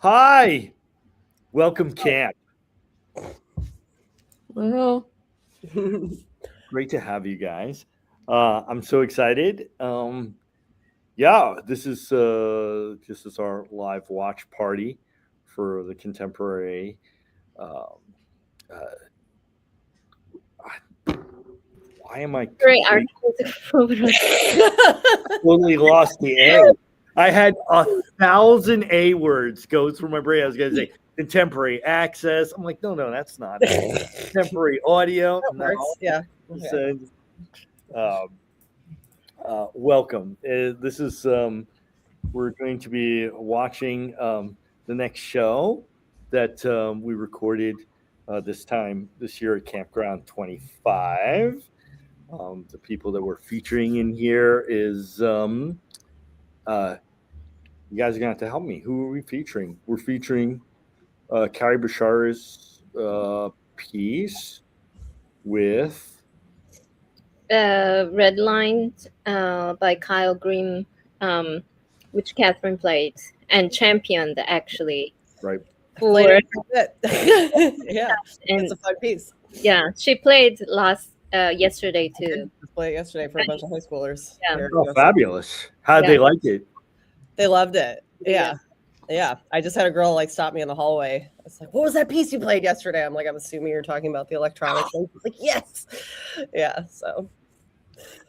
Hi, welcome camp. Well, Great to have you guys. I'm so excited. Yeah, this is our live watch party for the contemporary. Um, uh, why am I great complete? artistic program. Totally lost the A. I had 1,000 A words go through my brain. I was gonna say contemporary access. I'm like, no, that's not it. Contemporary audio. That No. works. Yeah. So, um, welcome. This is we're going to be watching the next show that we recorded this year at Campground 25. The people that we're featuring in here is uh, you guys are gonna have to help me. Who are we featuring? We're featuring Carrie Bashar's piece with Red Line by Kyle Grimm, which Catherine played and championed actually. right. For Yeah, and it's a fun piece. yeah, she played yesterday I too. did just play it yesterday for a bunch of high schoolers. Yeah. There it Oh, goes. fabulous! How'd they Yeah. like it? They loved it. Yeah. Yeah. I just had a girl like stop me in the hallway. It's like, what was that piece you played yesterday? I'm like, I'm assuming you're talking about the electronics. And she's like, yes. Yeah. So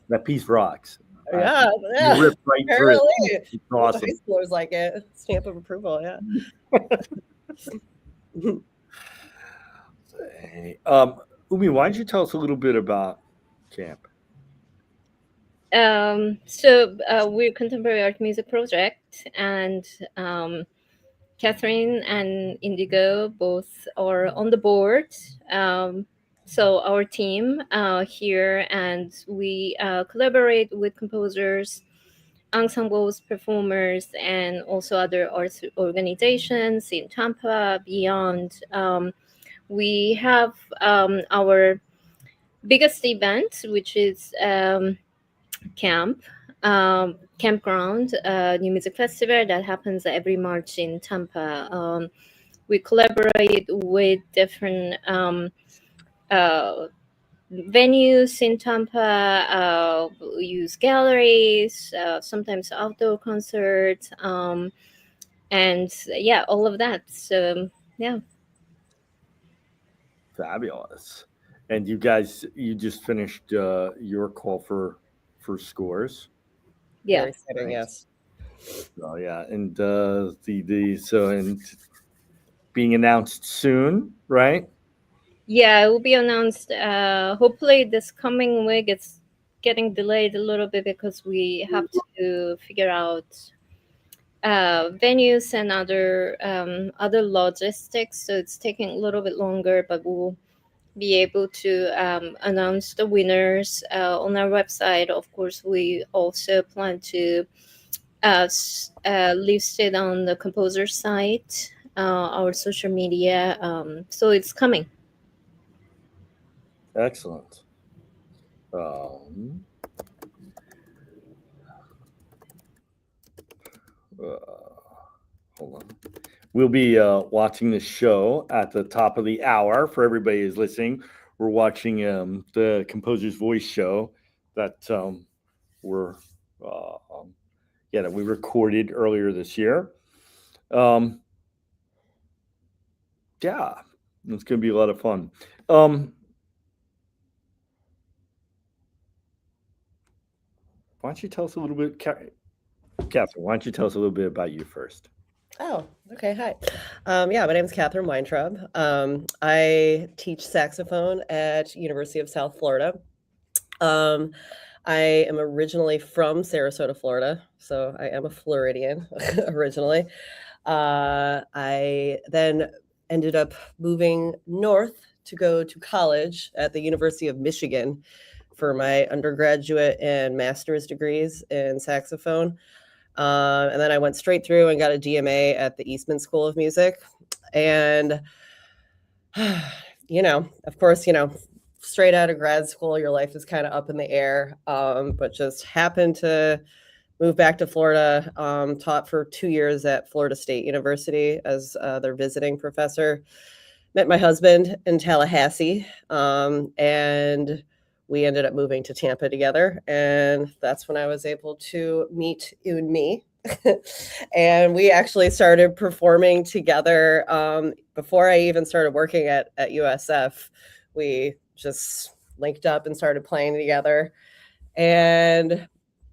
That piece rocks. yeah. You ripped right through Apparently, it. It's the awesome. high schoolers like it. Stamp of approval. Yeah. Umi, why don't you tell us a little bit about camp? We're Contemporary Art Music Project, and Catherine and Indigo both are on the board. So our team here, and we collaborate with composers, ensembles, performers, and also other arts organizations in Tampa, beyond. We have our biggest event, which is Campground, New Music Festival that happens every March in Tampa. We collaborate with different venues in Tampa, we use galleries, sometimes outdoor concerts, and yeah, all of that. So yeah. Fabulous. And you guys, you just finished your call for scores. Yeah. Very exciting. Yes. Oh yeah, and and being announced soon, right? Yeah, it will be announced hopefully this coming week. It's getting delayed a little bit because we have to figure out venues and other logistics, so it's taking a little bit longer, but we'll be able to announce the winners on our website. Of course, we also plan to list it on the composer site, our social media, so it's coming. Excellent. Um, uh, hold on. We'll be watching the show at the top of the hour for everybody who's listening. We're watching the Composer's Voice show that we're that we recorded earlier this year. Um, yeah, it's going to be a lot of fun. Why don't you tell us a little bit, Catherine? Why don't you tell us a little bit about you first? Oh, okay. Hi. Yeah, my name is Catherine Weintraub. I teach saxophone at University of South Florida. I am originally from Sarasota, Florida, so I am a Floridian originally. I then ended up moving north to go to college at the University of Michigan for my undergraduate and master's degrees in saxophone. And then I went straight through and got a DMA at the Eastman School of Music. And, of course, straight out of grad school, your life is kind of up in the air. But just happened to moved back to Florida, taught for 2 years at Florida State University as their visiting professor. Met my husband in Tallahassee, and we ended up moving to Tampa together. And that's when I was able to meet Eunmi. And we actually started performing together before I even started working at USF. We just linked up and started playing together. And,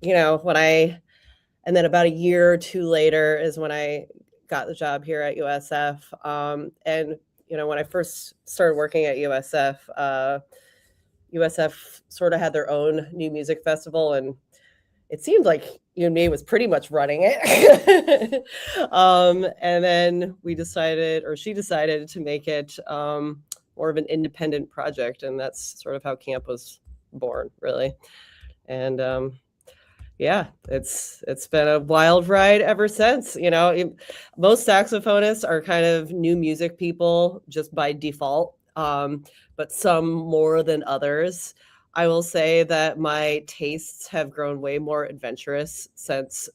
and then about a year or two later is when I got the job here at USF. And when I first started working at USF, USF sort of had their own new music festival, and it seemed like Eunmi was pretty much running it. And then she decided to make it more of an independent project, and that's sort of how camp was born, really. And it's been a wild ride ever since. Most saxophonists are kind of new music people just by default, but some more than others. I will say that my tastes have grown way more adventurous since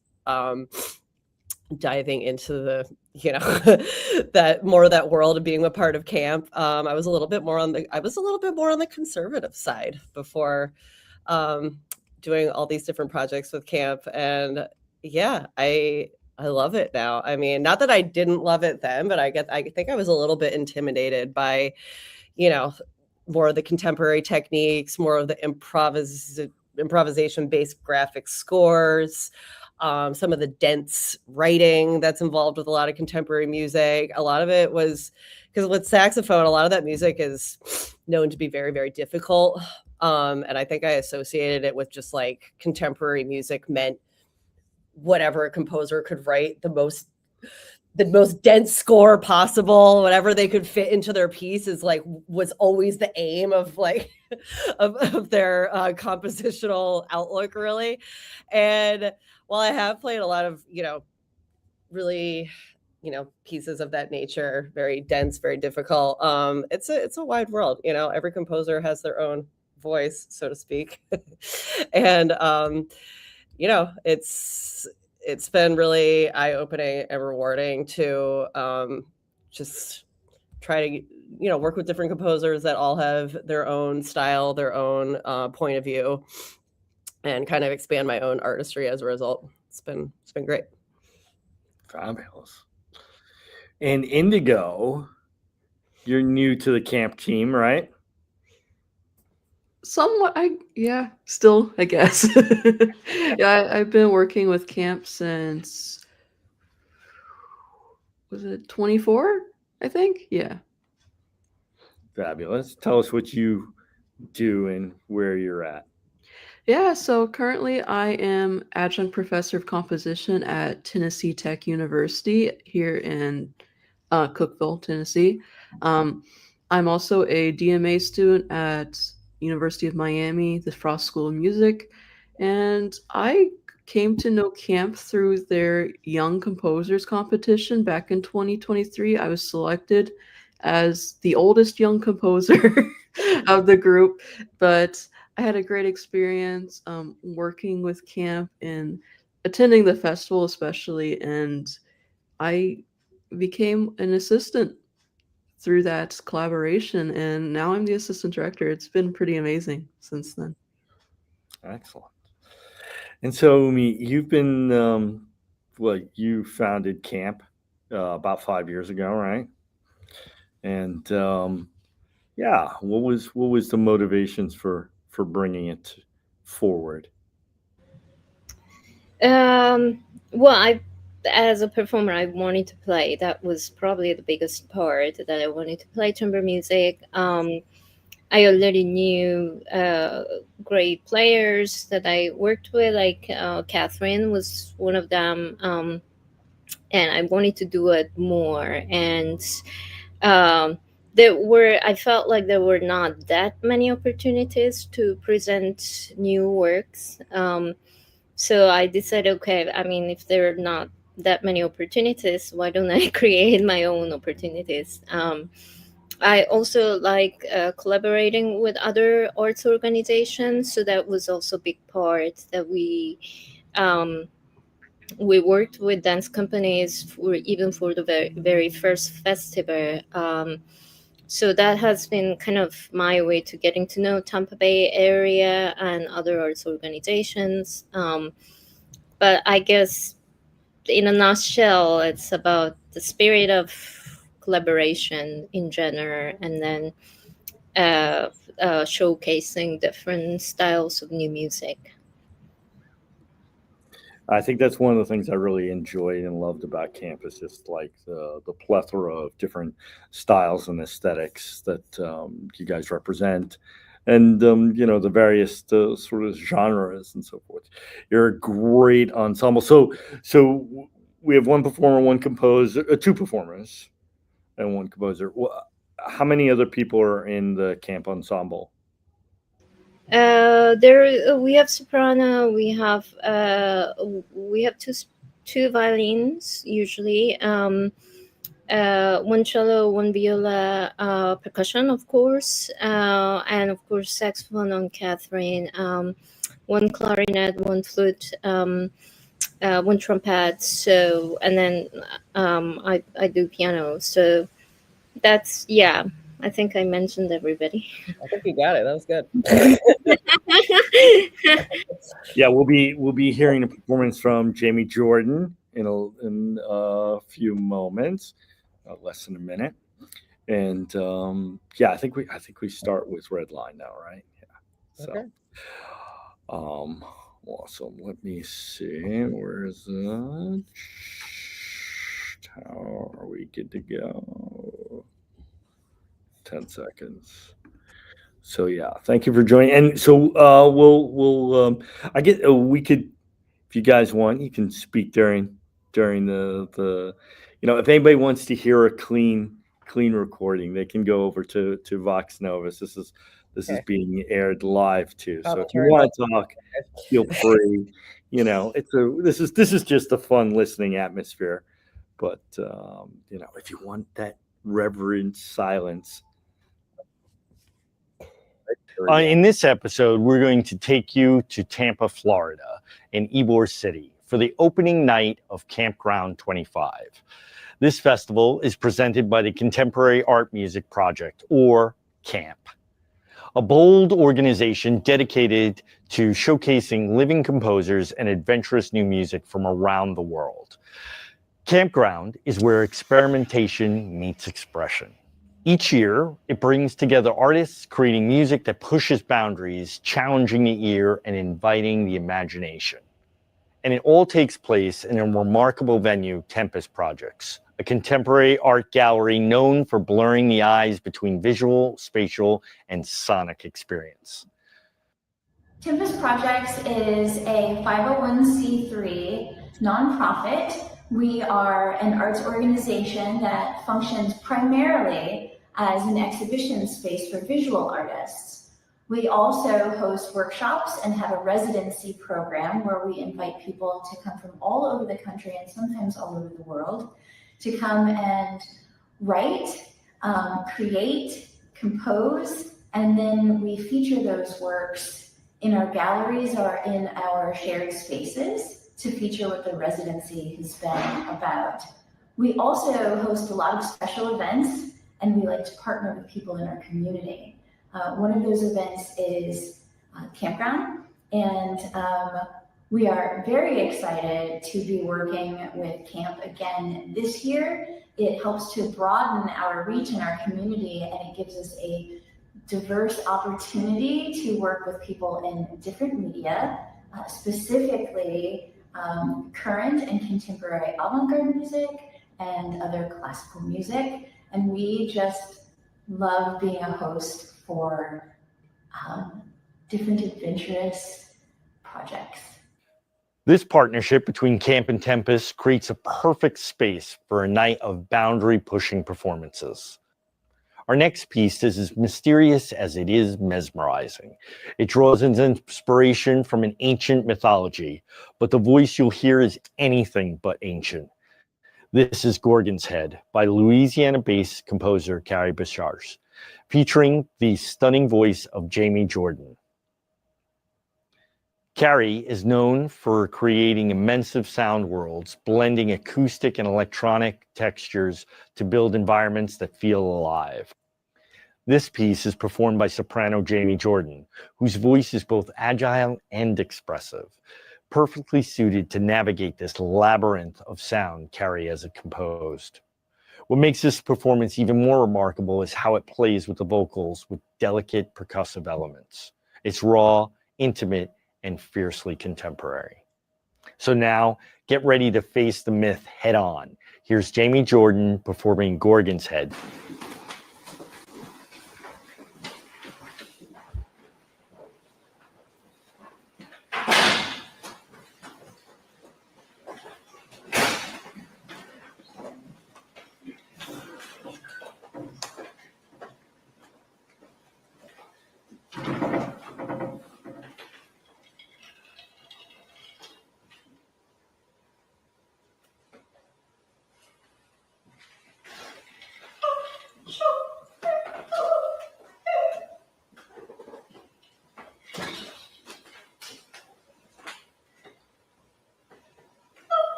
diving into the that world of being a part of camp. I was a little bit more on the conservative side before doing all these different projects with camp, and I love it now. I mean, not that I didn't love it then, but I think I was a little bit intimidated by more of the contemporary techniques, more of the improvisation based graphic scores, some of the dense writing that's involved with a lot of contemporary music. A lot of it was because with saxophone, a lot of that music is known to be very, very difficult. And I think I associated it with just like contemporary music meant whatever a composer could write the most dense score possible, whatever they could fit into their piece was always the aim of of their compositional outlook, really. And while I have played a lot of, really, pieces of that nature, very dense, very difficult, it's a wide world. Every composer has their own voice, so to speak. And it's been really eye-opening and rewarding to just try to work with different composers that all have their own style, their own point of view, and kind of expand my own artistry as a result. It's been great. Fabulous. And Indigo, you're new to the camp team, right? Somewhat, still, I guess. I've been working with camp since, was it 24? I think, yeah. Fabulous. Tell us what you do and where you're at. Yeah, so currently I am adjunct professor of composition at Tennessee Tech University here in Cookeville, Tennessee. I'm also a DMA student at University of Miami, the Frost School of Music, and I came to know camp through their Young Composers competition back in 2023. I was selected as the oldest young composer of the group, but I had a great experience working with camp and attending the festival especially, and I became an assistant through that collaboration, and now I'm the assistant director. It's been pretty amazing since then. Excellent. And so, Eunmi, you've been, you founded camp about 5 years ago, right? And what was the motivations for bringing it forward? As a performer, I wanted to play. That was probably the biggest part, that I wanted to play chamber music. I already knew great players that I worked with, like Catherine was one of them, and I wanted to do it more. And I felt like there were not that many opportunities to present new works. So I decided, okay, I mean, if there are not that many opportunities, why don't I create my own opportunities? I also like collaborating with other arts organizations, so that was also a big part that we we worked with dance companies for the very first festival. So that has been kind of my way to getting to know Tampa Bay area and other arts organizations. But I guess in a nutshell, it's about the spirit of collaboration in general, and then showcasing different styles of new music. I think that's one of the things I really enjoyed and loved about campus, just like the plethora of different styles and aesthetics that you guys represent, and the various sort of genres and so forth. You're a great ensemble. So we have one performer, one composer, two performers, and one composer. How many other people are in the camp ensemble? We have soprano. We have two violins usually. One cello, one viola, percussion, of course, and of course saxophone on Catherine. One clarinet, one flute, one trumpet. So, and then I do piano. So that's, yeah. I think I mentioned everybody. I think you got it. That was good. Yeah, we'll be hearing a performance from Jamie Jordan in a few moments, less than a minute, and yeah, I think we start with Red Line now, right? Yeah. So, Okay. awesome. Let me see. Where is that? How are we good to go? 10 seconds. So yeah, thank you for joining. And so we'll I get we could, if you guys want, you can speak during the if anybody wants to hear a clean recording, they can go over to Vox Novus. This is being aired live too. So if you want to talk, feel free. This is just a fun listening atmosphere. But if you want that reverent silence. In this episode, we're going to take you to Tampa, Florida, in Ybor City for the opening night of Campground 25. This festival is presented by the Contemporary Art Music Project, or CAMP, a bold organization dedicated to showcasing living composers and adventurous new music from around the world. Campground is where experimentation meets expression. Each year, it brings together artists creating music that pushes boundaries, challenging the ear, and inviting the imagination. And it all takes place in a remarkable venue, Tempest Projects, a contemporary art gallery known for blurring the eyes between visual, spatial, and sonic experience. Tempest Projects is a 501c3 nonprofit. We are an arts organization that functions primarily as an exhibition space for visual artists. We also host workshops and have a residency program where we invite people to come from all over the country and sometimes all over the world to come and write, create, compose, and then we feature those works in our galleries or in our shared spaces to feature what the residency has been about. We also host a lot of special events, and we like to partner with people in our community. One of those events is Campground, and we are very excited to be working with CAMP again this year. It helps to broaden our reach in our community, and it gives us a diverse opportunity to work with people in different media, specifically current and contemporary avant-garde music and other classical music. And we just love being a host for different adventurous projects. This partnership between Camp and Tempest creates a perfect space for a night of boundary-pushing performances. Our next piece is as mysterious as it is mesmerizing. It draws its inspiration from an ancient mythology, but the voice you'll hear is anything but ancient. This is Gorgon's Head by Louisiana-based composer Carrie Bicharz, featuring the stunning voice of Jamie Jordan. Carrie is known for creating immense sound worlds, blending acoustic and electronic textures to build environments that feel alive. This piece is performed by soprano Jamie Jordan, whose voice is both agile and expressive, perfectly suited to navigate this labyrinth of sound Carrie has composed. What makes this performance even more remarkable is how it plays with the vocals with delicate percussive elements. It's raw, intimate, and fiercely contemporary. So now, get ready to face the myth head on. Here's Jamie Jordan performing Gorgon's Head.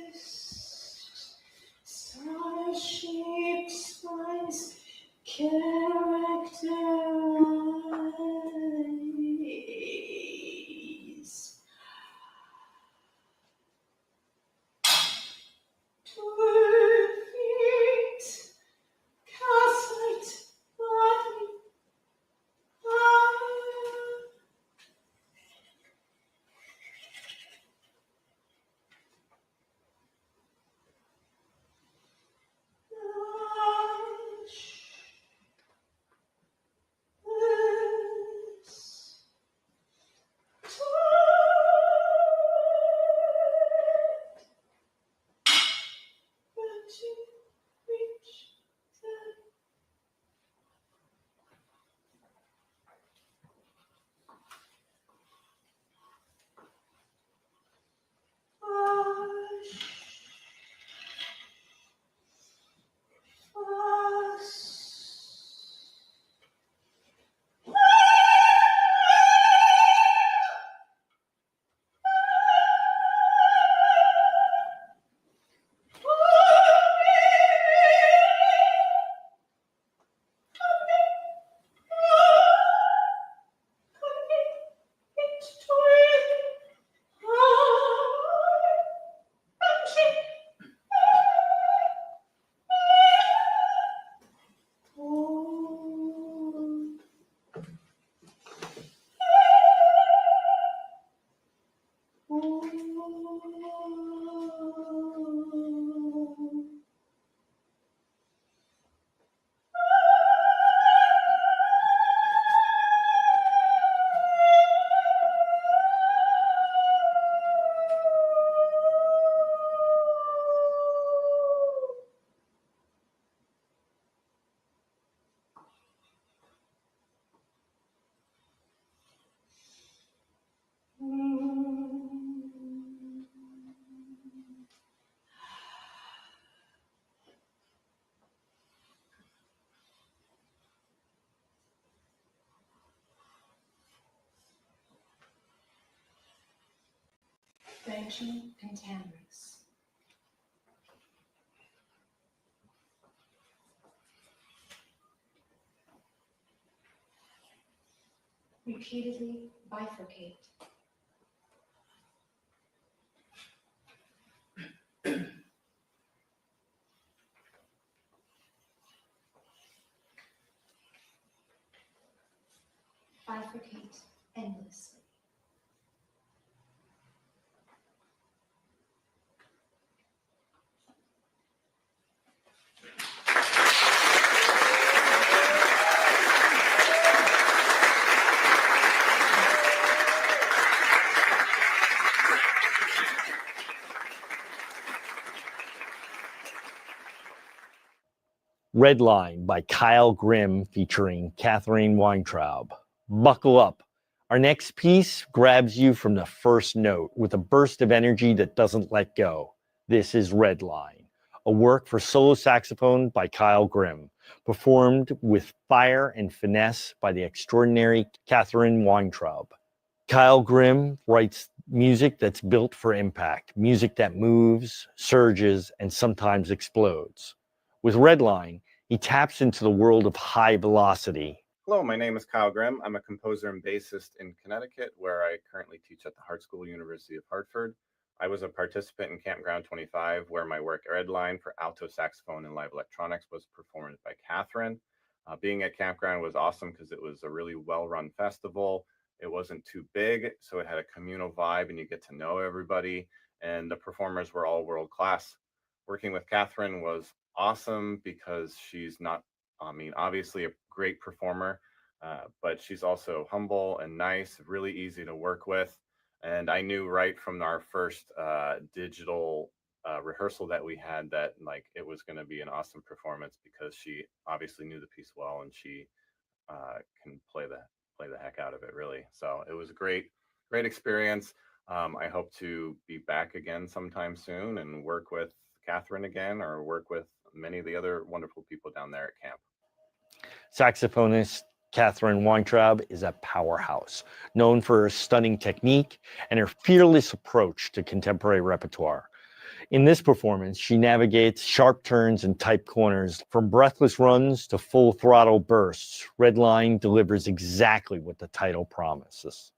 West, star-shaped spines characterize feet, cast body, benching and tambours. Repeatedly bifurcate. Bifurcate endlessly. Red Line by Kyle Grimm featuring Catherine Weintraub. Buckle up. Our next piece grabs you from the first note with a burst of energy that doesn't let go. This is Red Line, a work for solo saxophone by Kyle Grimm, performed with fire and finesse by the extraordinary Catherine Weintraub. Kyle Grimm writes music that's built for impact, music that moves, surges, and sometimes explodes. With Red Line, he taps into the world of high velocity. Hello, my name is Kyle Grimm. I'm a composer and bassist in Connecticut, where I currently teach at the Hart School, University of Hartford. I was a participant in Campground 25, where my work Red Line for alto saxophone and live electronics was performed by Catherine. Being at Campground was awesome because it was a really well-run festival. It wasn't too big, so it had a communal vibe and you get to know everybody, and the performers were all world class. Working with Catherine was awesome because she's not, obviously a great performer, but she's also humble and nice, really easy to work with. And I knew right from our first digital rehearsal that we had that like it was going to be an awesome performance because she obviously knew the piece well and she can play the heck out of it, really. So it was a great experience. I hope to be back again sometime soon and work with Catherine again, or work with many of the other wonderful people down there at camp. Saxophonist Catherine Weintraub is a powerhouse, known for her stunning technique and her fearless approach to contemporary repertoire. In this performance, she navigates sharp turns and tight corners. From breathless runs to full throttle bursts, Redline delivers exactly what the title promises.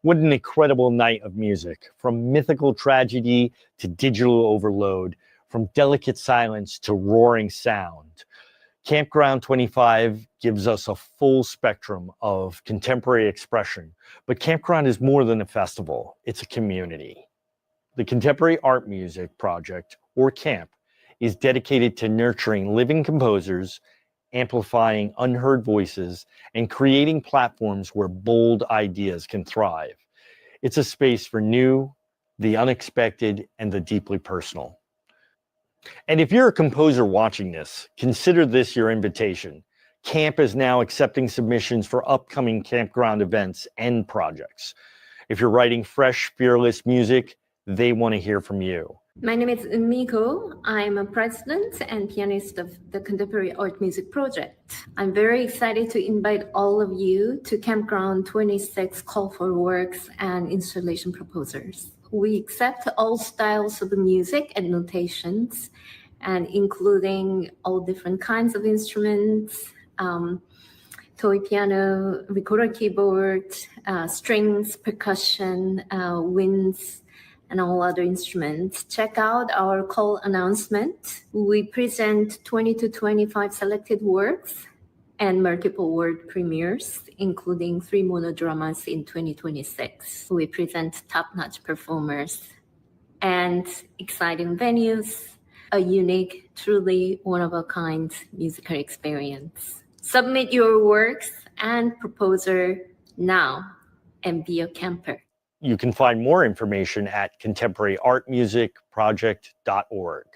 What an incredible night of music, from mythical tragedy to digital overload, from delicate silence to roaring sound. Campground 25 gives us a full spectrum of contemporary expression, but Campground is more than a festival, it's a community. The Contemporary Art Music Project, or CAMP, is dedicated to nurturing living composers, amplifying unheard voices, and creating platforms where bold ideas can thrive. It's a space for new, the unexpected, and the deeply personal. And if you're a composer watching this, consider this your invitation. CAMP is now accepting submissions for upcoming Campground events and projects. If you're writing fresh, fearless music, they want to hear from you. My name is Miko. I'm a president and pianist of the Contemporary Art Music Project. I'm very excited to invite all of you to Campground 26 Call for Works and Installation Proposals. We accept all styles of music and notations, and including all different kinds of instruments, toy piano, recorder keyboard, strings, percussion, winds, and all other instruments. Check out our call announcement. We present 20 to 25 selected works and multiple world premieres, including 3 monodramas in 2026. We present top-notch performers and exciting venues, a unique, truly one-of-a-kind musical experience. Submit your works and proposal now and be a camper. You can find more information at contemporaryartmusicproject.org.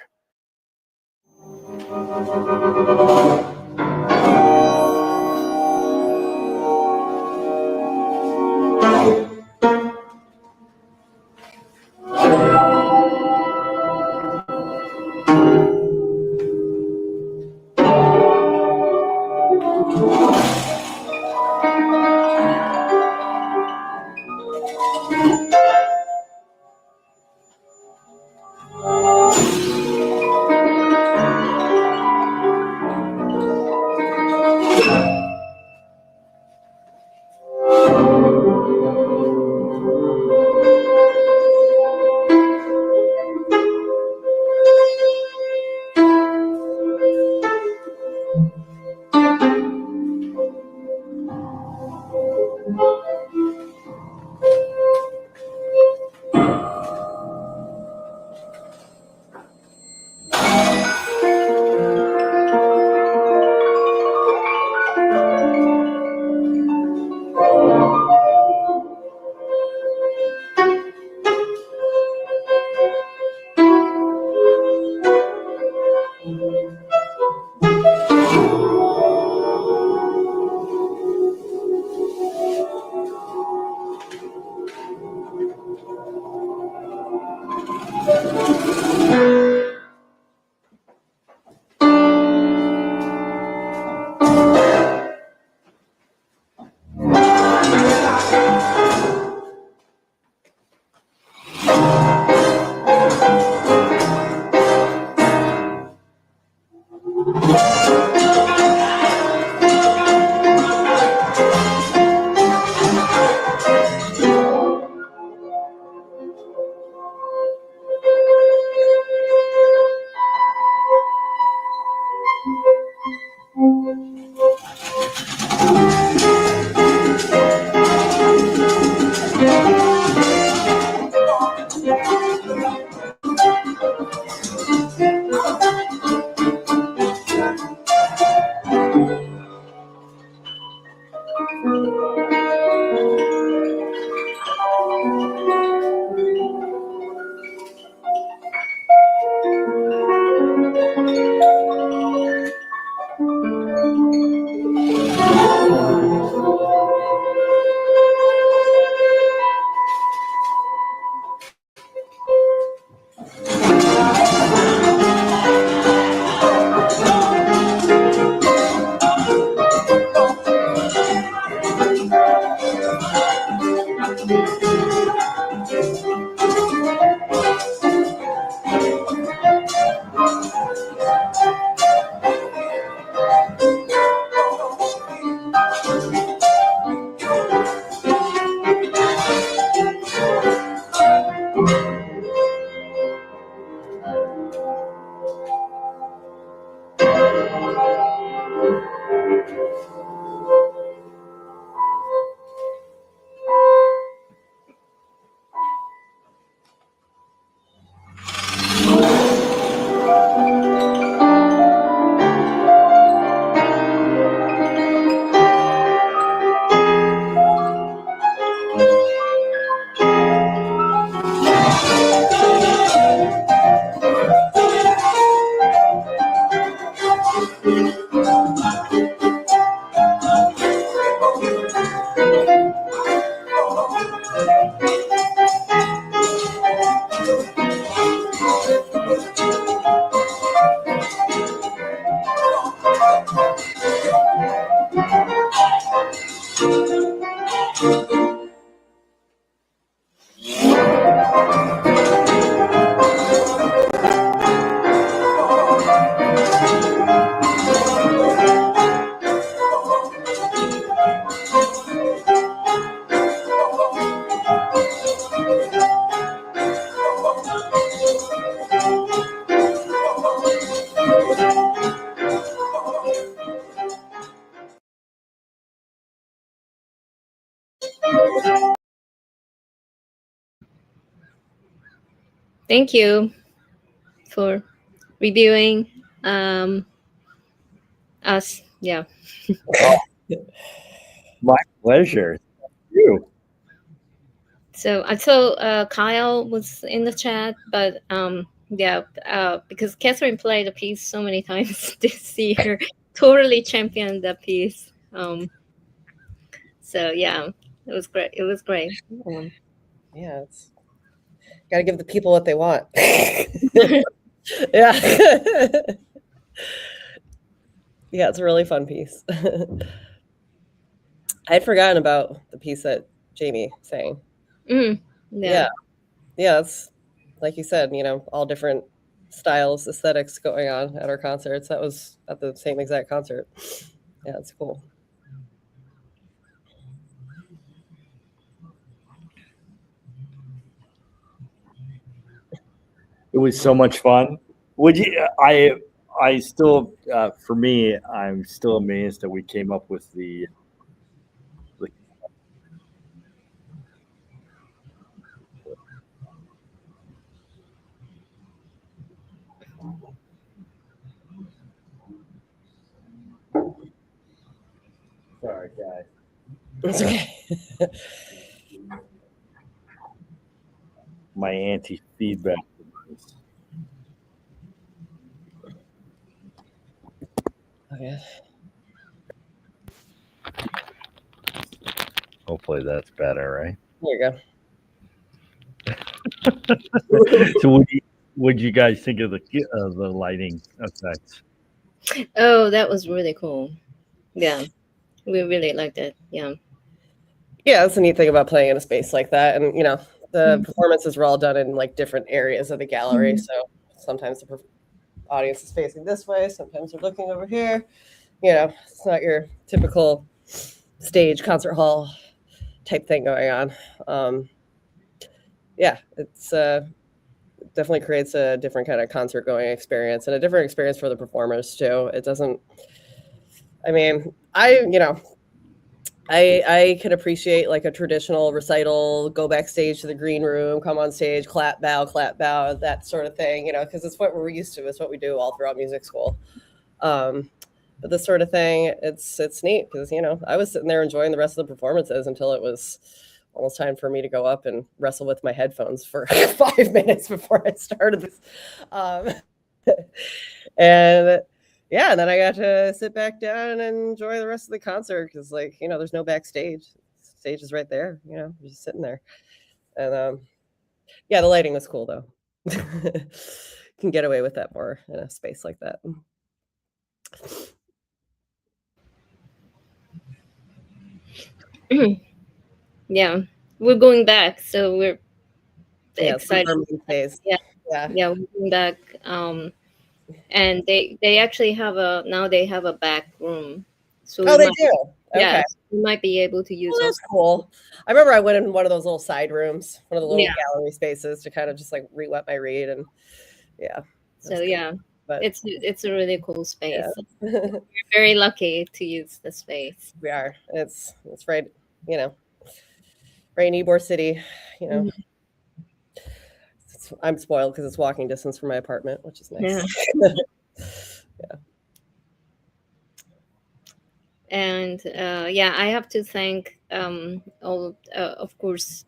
thank you for reviewing us. Yeah. My pleasure. Thank you. So I saw Kyle was in the chat, but yeah, because Catherine played the piece so many times this year, totally championed the piece. So yeah, it was great. It was great. Yeah, it's gotta give the people what they want. Yeah. Yeah, it's a really fun piece. I'd forgotten about the piece that Jamie sang. Yeah. Yeah, it's like you said, all different styles, aesthetics going on at our concerts. That was at the same exact concert. Yeah, it's cool. It was so much fun. Would you? I still, for me, I'm still amazed that we came up with the. Sorry, guys. It's okay. My anti-feedback device. Okay. Hopefully that's better, right? There you go. So what do you guys think of the lighting effects? Oh, that was really cool. Yeah, we really liked it. Yeah. Yeah, that's the neat thing about playing in a space like that. And, the performances were all done in like different areas of the gallery. So sometimes the audience is facing this way, sometimes they're looking over here. It's not your typical stage concert hall type thing going on. Yeah, it's definitely creates a different kind of concert going experience and a different experience for the performers too. It doesn't, I mean, I can appreciate like a traditional recital, go backstage to the green room, come on stage, clap, bow, that sort of thing, because it's what we're used to. It's what we do all throughout music school. But this sort of thing, it's neat because, I was sitting there enjoying the rest of the performances until it was almost time for me to go up and wrestle with my headphones for 5 minutes before I started this. And yeah, and then I got to sit back down and enjoy the rest of the concert because, there's no backstage. Stage is right there, you're just sitting there. And yeah, the lighting was cool though. Can get away with that more in a space like that. Yeah, we're going back, so we're excited. Yeah, we're going back. And they actually have a back room. So they do. Yeah, Okay. so we might be able to use. Well, that's cool. I remember I went in one of those little side rooms, one of the little gallery spaces to kind of just like re-wet my read, and yeah. So yeah, but it's a really cool space. Yeah. We're very lucky to use the space. We are. It's right, right in Ybor City. I'm spoiled because it's walking distance from my apartment, which is nice. Yeah. And I have to thank all, of course,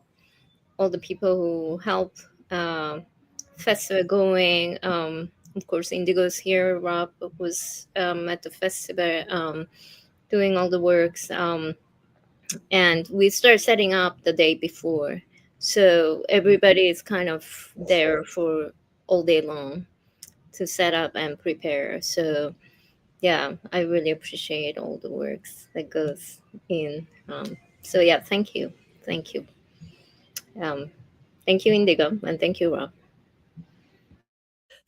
all the people who help festival going. Of course, Indigo's here. Rob was at the festival doing all the works, and we start setting up the day before. So everybody is kind of there for all day long to set up and prepare. So yeah, I really appreciate all the works that goes in. So yeah, thank you. Thank you, Indigo, and thank you, Rob.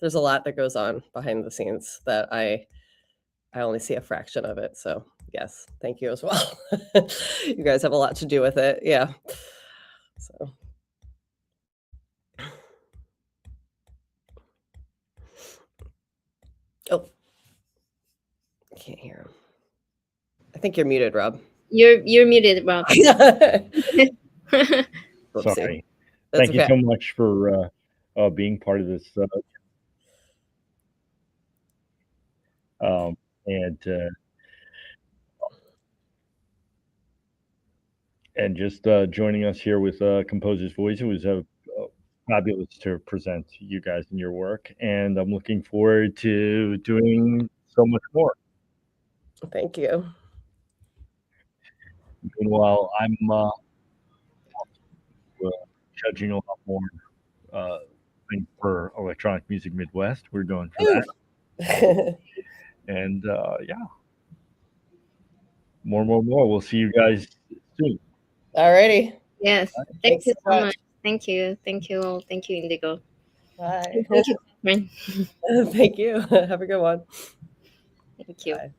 There's a lot that goes on behind the scenes that I only see a fraction of it. So yes, thank you as well. You guys have a lot to do with it. Yeah. So. Oh, I can't hear him. I think you're muted, Rob. You're muted, Rob. Sorry. Thank you so much for being part of this. And just joining us here with Composer's Voice. It was fabulous to present you guys and your work, and I'm looking forward to doing so much more. Thank you. Meanwhile, I'm judging a lot more for Electronic Music Midwest. We're going for that. And yeah, more. We'll see you guys soon. Alrighty. Yes. Thank Thanks you so so much. much. Thank you. Thank you all. Thank you, Indigo. Bye. Thank you, Catherine. Thank you. Have a good one. Thank you. Bye.